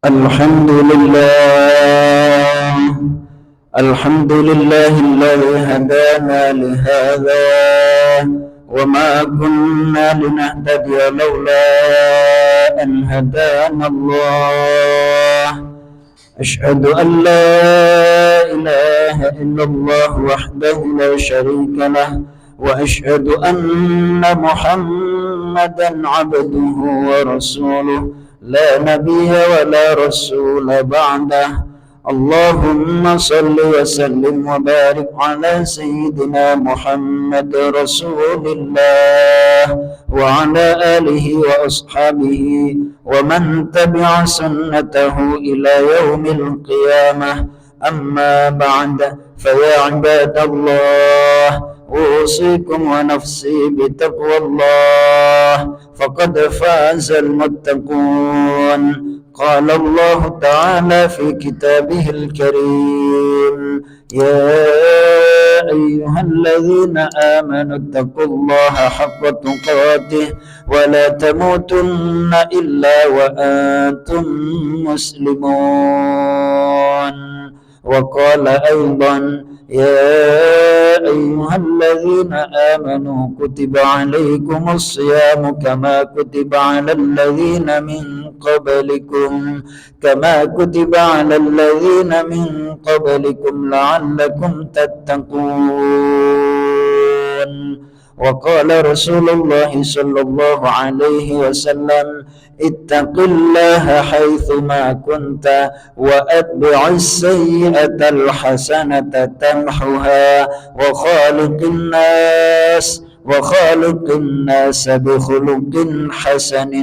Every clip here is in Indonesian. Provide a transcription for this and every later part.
الحمد لله الحمد لله الذي هدانا لهذا وما كنا لنهتدي لولا أن هدانا الله. أشهد أن لا إله إلا الله وحده لا شريك له، وأشهد أن محمدا عبده ورسوله لا نبي ولا رسول بعده. اللهم صل وسلم وبارك على سيدنا محمد رسول الله وعلى آله وأصحابه ومن تبع سنته إلى يوم القيامة. أما بعد، فيا عباد الله، أوصيكم ونفسي بتقوى الله، فقد فاز المتقون. قال الله تعالى في كتابه الكريم: يا أيها الذين آمنوا اتقوا الله حق تقاته ولا تموتن إلا وأنتم مسلمون. وقال أيضا: يا أيها الذين آمنوا كتب عليكم الصيام كما كتب على الذين من قبلكم لعلكم تتقون. وقال رسول الله صلى الله عليه وسلم: اتق الله حيثما كنت وأتبع السيئة الحسنة تمحها وخالق الناس بخلق حسن.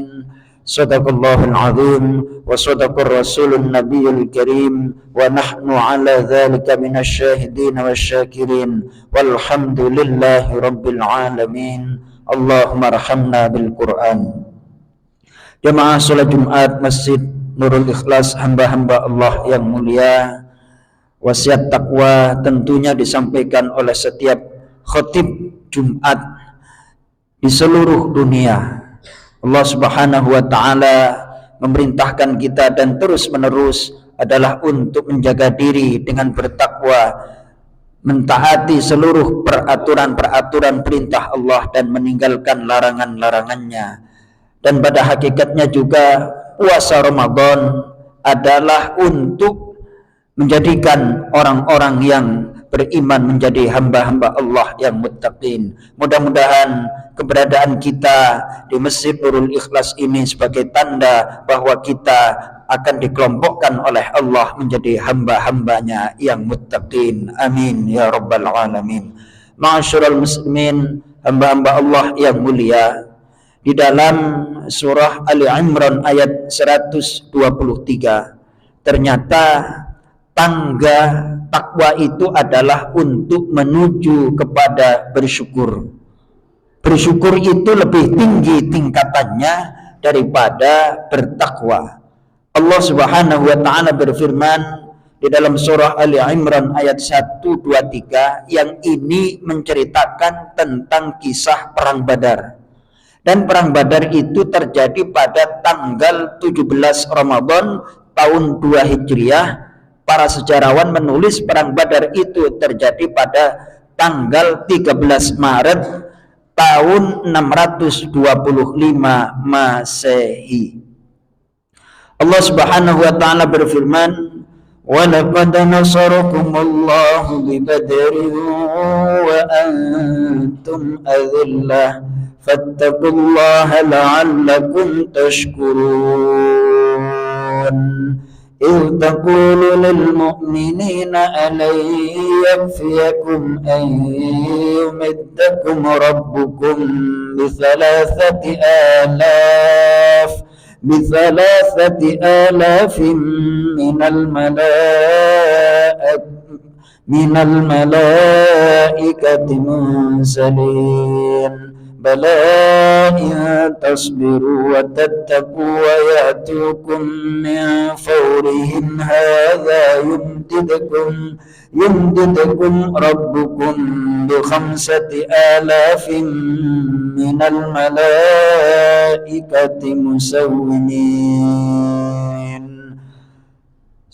صدق الله العظيم وصدق الرسول النبي الكريم، ونحن على ذلك من الشاهدين والشاكرين، والحمد لله رب العالمين. اللهم ارحمنا بالقرآن. Jemaah sholat Jumat Masjid Nurul Ikhlas, hamba-hamba Allah yang mulia, wasiat takwa tentunya disampaikan oleh setiap khatib Jumat di seluruh dunia. Allah Subhanahu wa ta'ala memerintahkan kita dan terus menerus adalah untuk menjaga diri dengan bertakwa, mentaati seluruh peraturan-peraturan perintah Allah dan meninggalkan larangan-larangannya. Dan pada hakikatnya juga puasa Ramadan adalah untuk menjadikan orang-orang yang beriman menjadi hamba-hamba Allah yang muttaqin. Mudah-mudahan keberadaan kita di Masjid Nurul Ikhlas ini sebagai tanda bahwa kita akan dikelompokkan oleh Allah menjadi hamba-hambanya yang muttaqin. Amin ya rabbal alamin. Ma'asyiral muslimin, hamba-hamba Allah yang mulia, di dalam surah Ali Imran ayat 123 ternyata tangga takwa itu adalah untuk menuju kepada bersyukur. Bersyukur itu lebih tinggi tingkatannya daripada bertakwa. Allah Subhanahu wa ta'ala berfirman di dalam surah Ali Imran ayat 123 yang ini menceritakan tentang kisah perang Badar. Dan perang Badar itu terjadi pada tanggal 17 Ramadan tahun 2 Hijriah. Para sejarawan menulis perang Badar itu terjadi pada tanggal 13 Maret tahun 625 Masehi. Allah Subhanahu wa ta'ala berfirman: وَلَقَدْ نَصَرَكُمُ اللَّهُ بِبَدْرٍ وَأَنْتُمْ أَذِلَّةٌ فَاتَّقُوا اللَّهَ لَعَلَّكُمْ تَشْكُرُونَ. إِذْ تَقُولُ لِلْمُؤْمِنِينَ أَلَنْ يَكْفِيَكُمْ أَنْ يُمِدَّكُمْ رَبُّكُمْ بثلاثة آلاف من الملائكة منزلين. بلى إن تصبروا وتتقوا ويأتوكم من فورهم هذا يمددكم ربكم ب5 آلاف من الملائكة مسومين.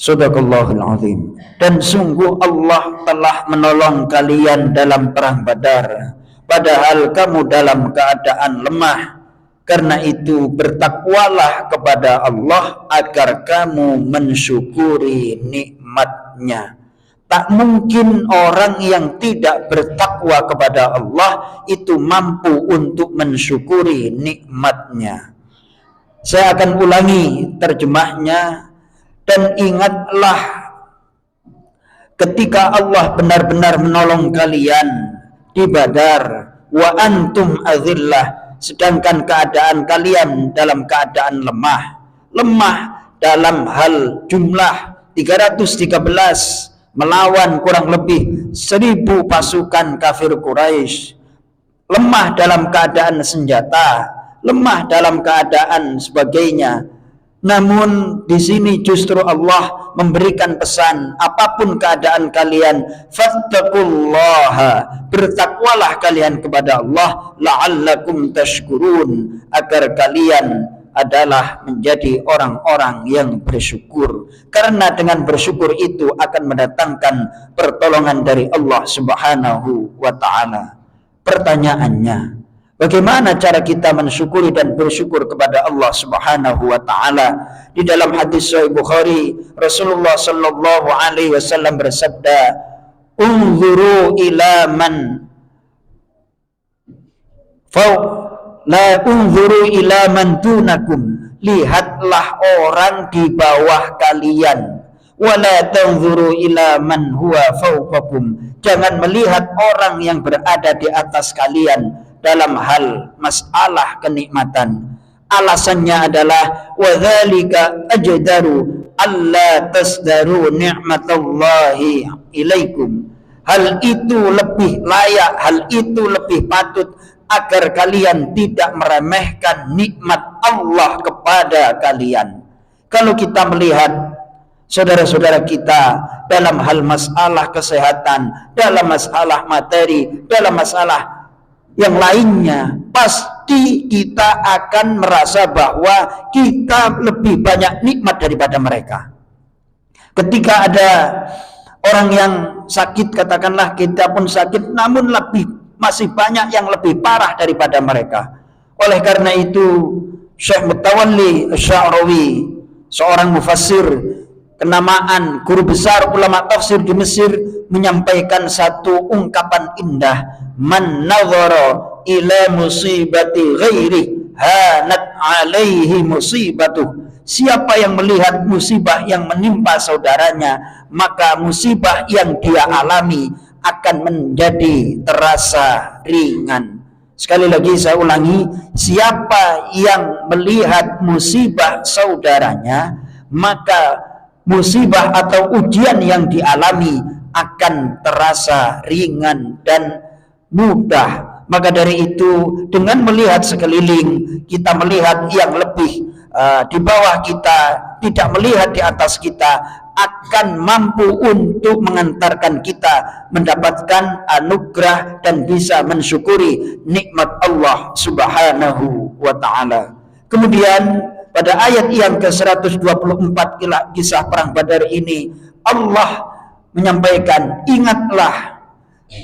Shadaqallahul azim. Dan sungguh Allah telah menolong kalian dalam perang Badar, padahal kamu dalam keadaan lemah. Karena itu bertakwalah kepada Allah agar kamu mensyukuri nikmat-Nya. Tak mungkin orang yang tidak bertakwa kepada Allah itu mampu untuk mensyukuri nikmat-Nya. Saya akan ulangi terjemahnya. Dan ingatlah ketika Allah benar-benar menolong kalian di Badar, wa antum azillah, sedangkan keadaan kalian dalam keadaan lemah dalam hal jumlah 313 melawan kurang lebih 1000 pasukan kafir Quraisy, lemah dalam keadaan senjata, lemah dalam keadaan sebagainya. Namun di sini justru Allah memberikan pesan, apapun keadaan kalian, fattaqullaha, bertakwalah kalian kepada Allah, la'allakum tashkurun, agar kalian adalah menjadi orang-orang yang bersyukur. Karena dengan bersyukur itu akan mendatangkan pertolongan dari Allah Subhanahu wa taala. Pertanyaannya, bagaimana cara kita mensyukuri dan bersyukur kepada Allah Subhanahu wa taala? Di dalam hadis Sahih Bukhari, Rasulullah sallallahu alaihi wasallam bersabda, "Unzuru ila man la unzuru ila man dunakum." Lihatlah orang di bawah kalian. Wala tanzuru ila man huwa fawqakum. Jangan melihat orang yang berada di atas kalian dalam hal masalah kenikmatan. Alasannya adalah wadzalika ajdaru alla tasdaru ni'matallahi ilaikum. Hal itu lebih layak, hal itu lebih patut agar kalian tidak meremehkan nikmat Allah kepada kalian. Kalau kita melihat saudara-saudara kita dalam hal masalah kesehatan, dalam masalah materi, dalam masalah yang lainnya, pasti kita akan merasa bahwa kita lebih banyak nikmat daripada mereka. Ketika ada orang yang sakit, katakanlah kita pun sakit, namun masih banyak yang lebih parah daripada mereka. Oleh karena itu Syekh Mutawalli Asy-Sya'rawi, seorang mufassir kenamaan, guru besar ulama tafsir di Mesir, menyampaikan satu ungkapan indah, man nazara ila musibati ghairi hanat alaihi musibatuh. Siapa yang melihat musibah yang menimpa saudaranya, maka musibah yang dia alami akan menjadi terasa ringan. Sekali lagi saya ulangi, siapa yang melihat musibah saudaranya, maka musibah atau ujian yang dialami akan terasa ringan dan mudah. Maka dari itu, dengan melihat sekeliling, kita melihat yang lebih di bawah kita, tidak melihat di atas kita, akan mampu untuk mengantarkan kita mendapatkan anugerah dan bisa mensyukuri nikmat Allah Subhanahu wa taala. Kemudian pada ayat yang ke-124 kisah perang Badar ini, Allah menyampaikan, ingatlah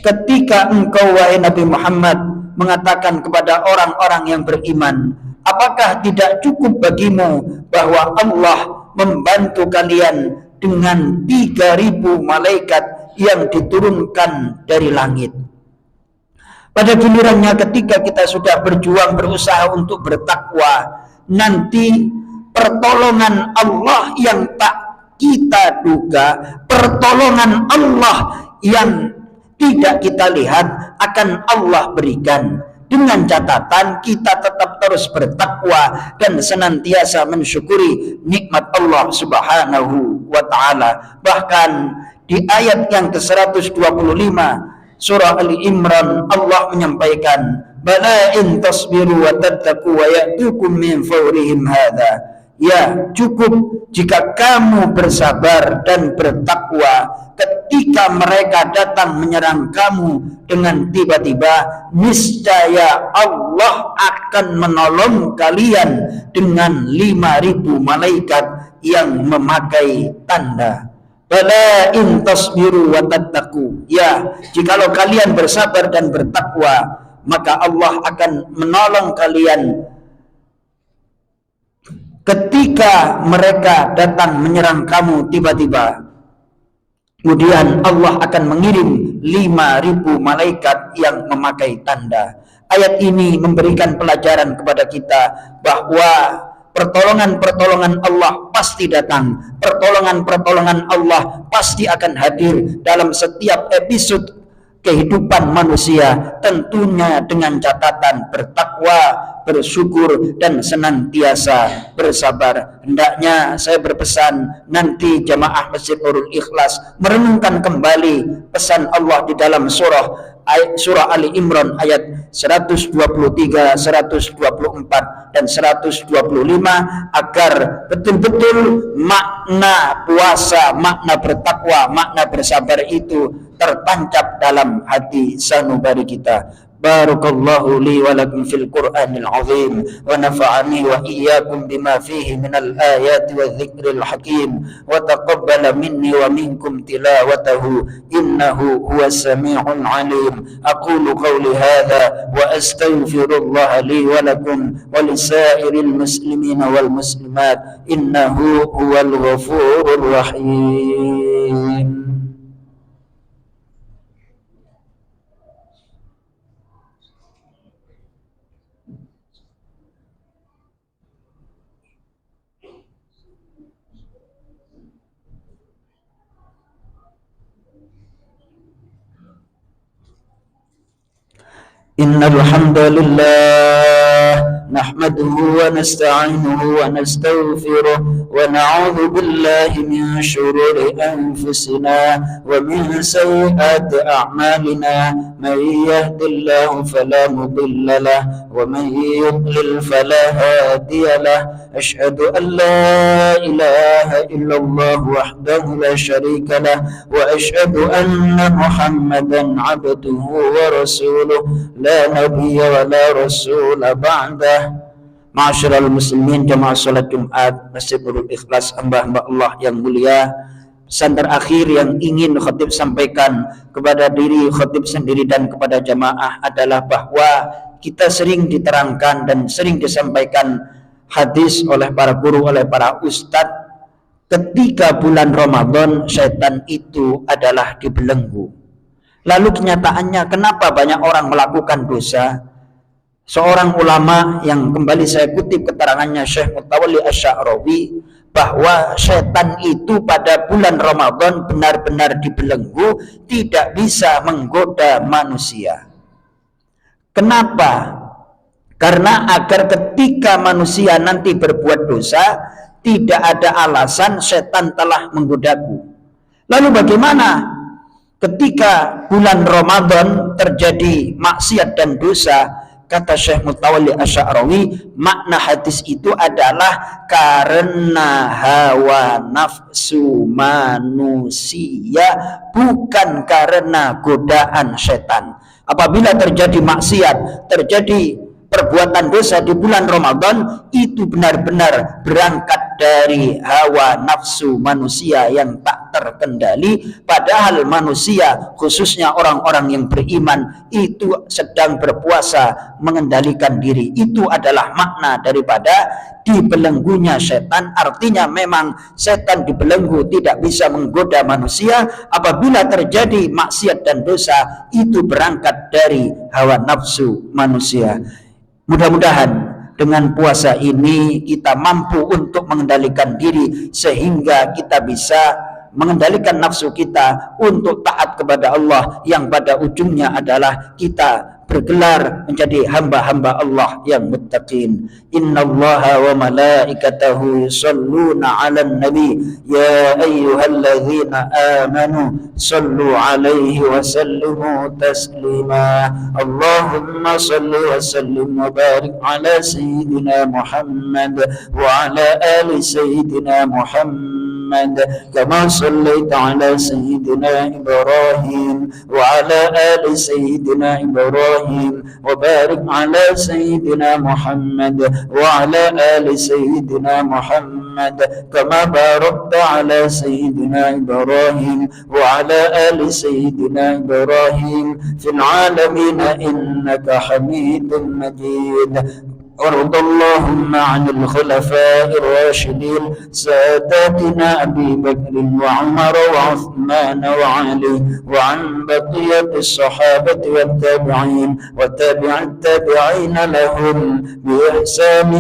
ketika engkau wahai Nabi Muhammad mengatakan kepada orang-orang yang beriman, apakah tidak cukup bagimu bahwa Allah membantu kalian dengan 3.000 malaikat yang diturunkan dari langit. Pada gilirannya ketika kita sudah berjuang berusaha untuk bertakwa, nanti pertolongan Allah yang tak kita duga, pertolongan Allah yang tidak kita lihat akan Allah berikan, dengan catatan kita tetap terus bertakwa dan senantiasa mensyukuri nikmat Allah Subhanahu wa taala. Bahkan di ayat yang ke-125 surah Ali Imran, Allah menyampaikan, bala in tasbiru wa tattaqu wa ya'tukum min fawrihim hadza. Ya, cukup jika kamu bersabar dan bertakwa ketika mereka datang menyerang kamu dengan tiba-tiba, niscaya Allah akan menolong kalian dengan 5.000 malaikat yang memakai tanda. Bala in tasbiru wa tattaqu. Ya, jikalau kalian bersabar dan bertakwa, maka Allah akan menolong kalian ketika mereka datang menyerang kamu tiba-tiba. Kemudian Allah akan mengirim 5.000 malaikat yang memakai tanda. Ayat ini memberikan pelajaran kepada kita bahwa pertolongan-pertolongan Allah pasti datang. Pertolongan-pertolongan Allah pasti akan hadir dalam setiap episode kehidupan manusia, tentunya dengan catatan bertakwa, bersyukur, dan senantiasa bersabar. Hendaknya saya berpesan nanti jamaah Masjid Nurul Ikhlas merenungkan kembali pesan Allah di dalam surah Ali Imran ayat 123, 124, dan 125 agar betul-betul makna puasa, makna bertakwa, makna bersabar itu tertancap dalam hati sanubari kita. Barakallahu li wa lakum fil Qur'anil azim wa nafa'ani wa iyyakum bima fihi minal ayati wa dzikril hakim wa taqabbala minni wa minkum tilawatahu innahu huwas sami'ul alim. Aqulu qawli hadha wa astaghfirullah li wa lakum wa lisairil muslimina wal muslimat innahu huwal ghafurur rahim. إن الحمد لله نحمده ونستعينه ونستغفره ونعوذ بالله من شرور أنفسنا ومن سيئات أعمالنا من يهد الله فلا مضل له ومن يضلل فلا هادي له أشهد أن لا إله إلا الله وحده لا شريك له وأشهد أن محمدا عبده ورسوله لا نبي ولا رسول بعده. Ma'asyiral muslimin jamaah salat Jumat Masjid Nurul Ikhlas, hamba-hamba Allah yang mulia, pesan terakhir yang ingin khatib sampaikan kepada diri khatib sendiri dan kepada jamaah adalah bahwa kita sering diterangkan dan sering disampaikan hadis oleh para guru, oleh para ustadz, ketika bulan Ramadan setan itu adalah dibelenggu. Lalu kenyataannya kenapa banyak orang melakukan dosa? Seorang ulama yang kembali saya kutip keterangannya, Syekh Mutawalli Asy-Sya'rawi, bahwa setan itu pada bulan Ramadan benar-benar dibelenggu, tidak bisa menggoda manusia. Kenapa? Karena agar ketika manusia nanti berbuat dosa, tidak ada alasan setan telah menggodaku. Lalu bagaimana ketika bulan Ramadan terjadi maksiat dan dosa? Kata Syekh Mutawalli Asy-Sya'rawi, makna hadis itu adalah karena hawa nafsu manusia, bukan karena godaan setan. Apabila terjadi maksiat, terjadi perbuatan dosa di bulan Ramadan, itu benar-benar berangkat dari hawa nafsu manusia yang tak terkendali. Padahal manusia, khususnya orang-orang yang beriman, itu sedang berpuasa mengendalikan diri. Itu adalah makna daripada dibelenggunya setan. Artinya memang setan dibelenggu, tidak bisa menggoda manusia. Apabila terjadi maksiat dan dosa, itu berangkat dari hawa nafsu manusia. Mudah-mudahan dengan puasa ini kita mampu untuk mengendalikan diri, sehingga kita bisa mengendalikan nafsu kita untuk taat kepada Allah, yang pada ujungnya adalah kita bergelar menjadi hamba-hamba Allah yang muttaqin. Innallaha wa malaikatahu yusholluna 'alan nabi ya ayyuhalladzina amanu shallu 'alaihi wa sallimu taslima. Allahumma shalli wa sallim wa barik 'ala sayyidina Muhammad wa 'ala ali sayyidina Muhammad محمد كما صليت على سيدنا إبراهيم وعلى آل سيدنا إبراهيم وبارك على سيدنا محمد وعلى آل سيدنا محمد كما باركت على سيدنا إبراهيم وعلى آل سيدنا إبراهيم في العالمين إنك حميد مجيد. وارض اللهم عن الخلفاء الراشدين ساداتنا أبي بكر وعمر وعثمان وعلي وعن بقية الصحابة والتابعين وتابع التابعين لهم بإحسان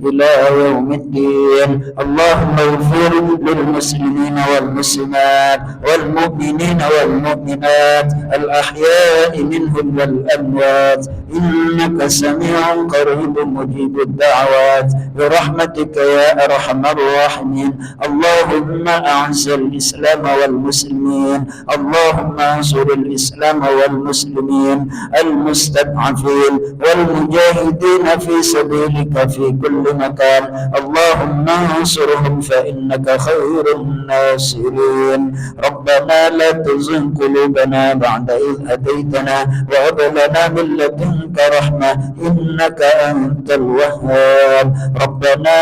إلى يوم الدين. اللهم اغفر للمسلمين والمسلمات والمؤمنين والمؤمنات الأحياء منهم والأموات إنك سميع قريب مجيب الدعوات برحمتك يا أرحم الراحمين. اللهم أعز الإسلام والمسلمين، اللهم انصر الإسلام والمسلمين المستضعفين والمجاهدين في سبيلك في كل مكان. اللهم انصرهم فإنك خير الناصرين. ربنا لا تزغ قلوبنا بعد إذ هديتنا وهب لنا من لدنك رحمة إنك أنت الوهاب. ربنا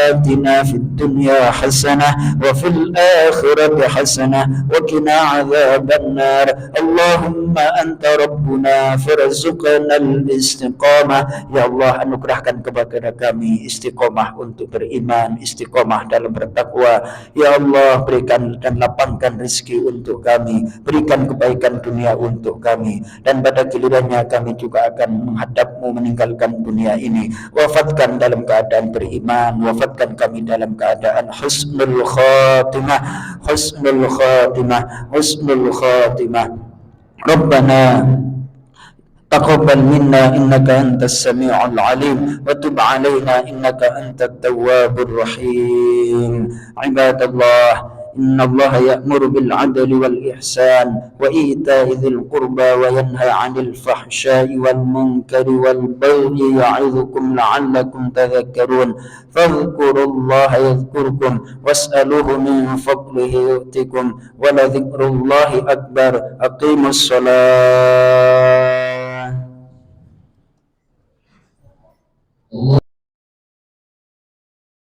آتنا في الدنيا حسنة وفي الآخرة حسنة وقنا عذاب النار. اللهم أنت ربنا فارزقنا الاستقامة. Ya Allah, anugerahkan kepada kami istiqomah untuk beriman, istiqomah dalam bertakwa. Ya Allah, berikan dan lapangkan rezeki untuk kami, berikan kebaikan dunia untuk kami, dan pada gilirannya kami juga akan menghadap-Mu meninggalkan dunia ini. Wafatkan dalam keadaan beriman, wafatkan kami dalam keadaan husnul khatimah, husnul khatimah, husnul khatimah. Rabbana تقبل منا إنك أنت السميع العليم وتب علينا إنك أنت التواب الرحيم. عباد الله، إن الله يأمر بالعدل والإحسان وإيتاء ذي القربى وينهى عن الفحشاء والمنكر والبغي يعظكم لعلكم تذكرون. فاذكروا الله يذكركم واسألوه من فضله يؤتكم ولذكر الله أكبر. أقيموا الصلاة.